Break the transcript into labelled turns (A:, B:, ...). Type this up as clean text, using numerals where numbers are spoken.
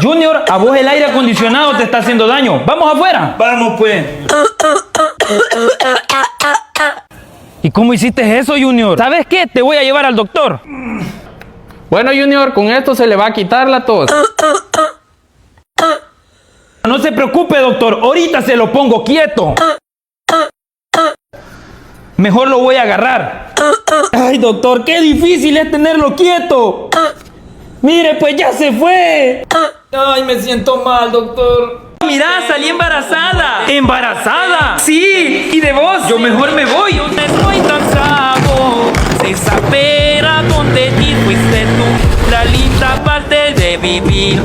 A: Junior, a vos el aire acondicionado te está haciendo daño. Vamos afuera. Vamos pues. ¿Y cómo hiciste eso, Junior? ¿Sabes qué? Te voy a llevar al doctor.
B: Bueno, Junior, con esto se le va a quitar la tos.
A: No se preocupe, doctor. Ahorita se lo pongo quieto. Mejor lo voy a agarrar. Ay, doctor, qué difícil es tenerlo quieto. Mire, pues ya se fue. Ay, me siento mal, doctor. Mira, salí embarazada. ¿Embarazada? Sí, ¿y de vos? Yo mejor me voy. Yo estoy cansado de saber a dónde ir. Fuiste tú la linda parte de vivir.